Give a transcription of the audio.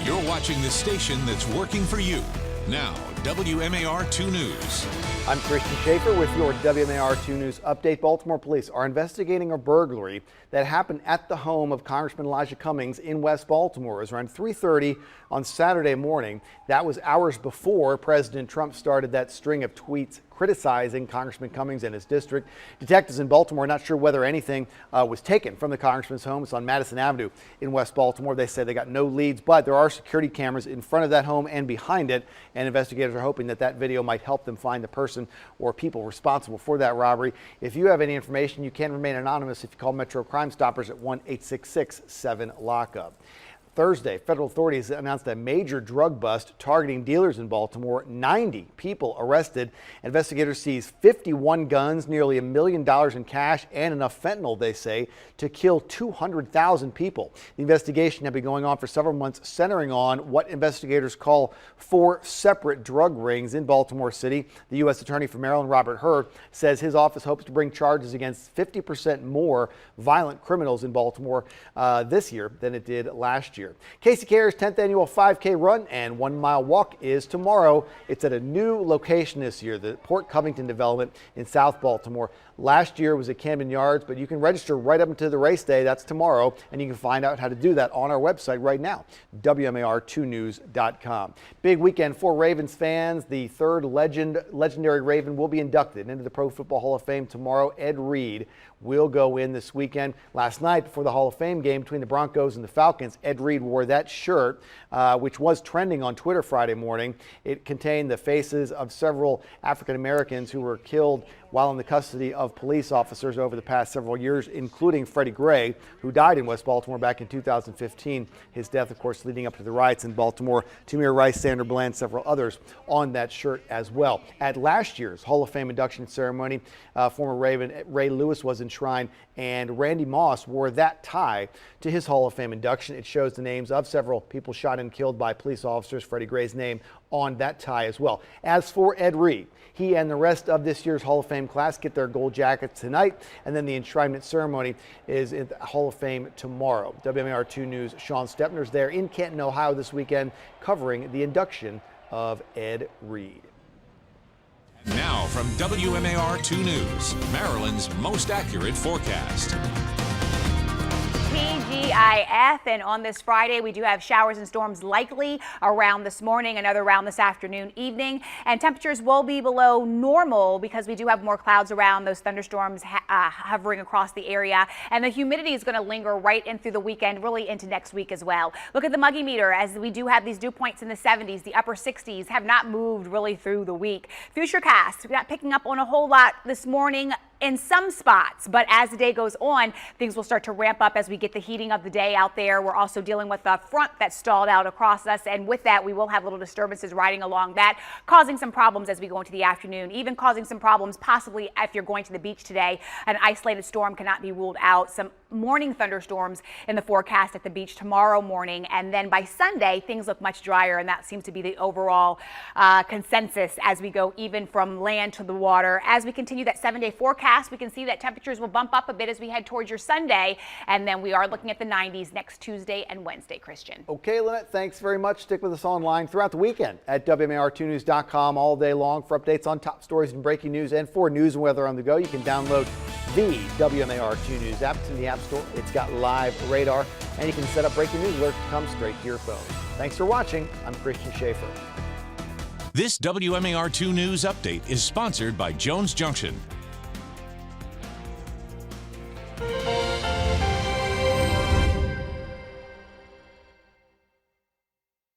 You're watching the station that's working for you. Now, WMAR 2 News. I'm Christian Schaefer with your WMAR 2 News update. Baltimore police are investigating a burglary that happened at the home of Congressman Elijah Cummings in West Baltimore. It was around 3:30 on Saturday morning. That was hours before President Trump started that string of tweets criticizing Congressman Cummings and his district. Detectives in Baltimore are not sure whether anything was taken from the congressman's home. It's on Madison Avenue in West Baltimore. They say they got no leads, but there are security cameras in front of that home and behind it, and investigators are hoping that that video might help them find the person or people responsible for that robbery. If you have any information, you can remain anonymous if you call Metro Crime Stoppers at 1-866-7-LOCK-UP. Thursday, federal authorities announced a major drug bust targeting dealers in Baltimore. 90 people arrested. Investigators seized 51 guns, nearly $1 million in cash, and enough fentanyl, they say, to kill 200,000 people. The investigation had been going on for several months, centering on what investigators call 4 separate drug rings in Baltimore City. The U.S. Attorney for Maryland, Robert Hur, says his office hopes to bring charges against 50% more violent criminals in Baltimore this year than it did last year. Casey Care's 10th annual 5K run and 1 mile walk is tomorrow. It's at a new location this year, the Port Covington development in South Baltimore. Last year was at Camden Yards, but you can register right up until the race day. That's tomorrow, and you can find out how to do that on our website right now, WMAR2news.com. Big weekend for Ravens fans. The third legendary Raven will be inducted into the Pro Football Hall of Fame tomorrow. Ed Reed will go in this weekend. Last night, before the Hall of Fame game between the Broncos and the Falcons, Ed Reed wore that shirt, which was trending on Twitter Friday morning. It contained the faces of several African Americans who were killed while in the custody of police officers over the past several years, including Freddie Gray, who died in West Baltimore back in 2015. His death, of course, leading up to the riots in Baltimore. Tamir Rice, Sandra Bland, several others on that shirt as well. At last year's Hall of Fame induction ceremony, former Raven Ray Lewis was enshrined, and Randy Moss wore that tie to his Hall of Fame induction. It shows the names of several people shot and killed by police officers. Freddie Gray's name on that tie as well. As for Ed Reed, he and the rest of this year's Hall of Fame class get their gold jackets tonight, and then the enshrinement ceremony is in the Hall of Fame tomorrow. WMAR 2 News' Sean Stepner's there in Canton, Ohio this weekend, covering the induction of Ed Reed. Now from WMAR 2 News, Maryland's most accurate forecast. TGIF, and on this Friday we do have showers and storms likely around this morning, another around this afternoon, evening, and temperatures will be below normal because we do have more clouds around, those thunderstorms hovering across the area, and the humidity is going to linger right in through the weekend, really into next week as well. Look at the muggy meter as we do have these dew points in the 70s, the upper 60s have not moved really through the week. Futurecast, we're not picking up on a whole lot this morning in some spots, but as the day goes on, things will start to ramp up as we get the heating of the day out there. We're also dealing with a front that stalled out across us, and with that, we will have little disturbances riding along that, causing some problems as we go into the afternoon, even causing some problems possibly if you're going to the beach today. An isolated storm cannot be ruled out. Some morning thunderstorms in the forecast at the beach tomorrow morning, and then by Sunday, things look much drier, and that seems to be the overall consensus as we go even from land to the water. As we continue that 7-day forecast, we can see that temperatures will bump up a bit as we head towards your Sunday, and then we are looking at the 90s next Tuesday and Wednesday, Christian. Okay, Lynette, thanks very much. Stick with us online throughout the weekend at WMAR2news.com all day long for updates on top stories and breaking news, and for news and weather on the go. You can download the WMAR2 News app. It's in the App Store. It's got live radar, and you can set up breaking news alerts to come straight to your phone. Thanks for watching. I'm Christian Schaefer. This WMAR 2 News update is sponsored by Jones Junction,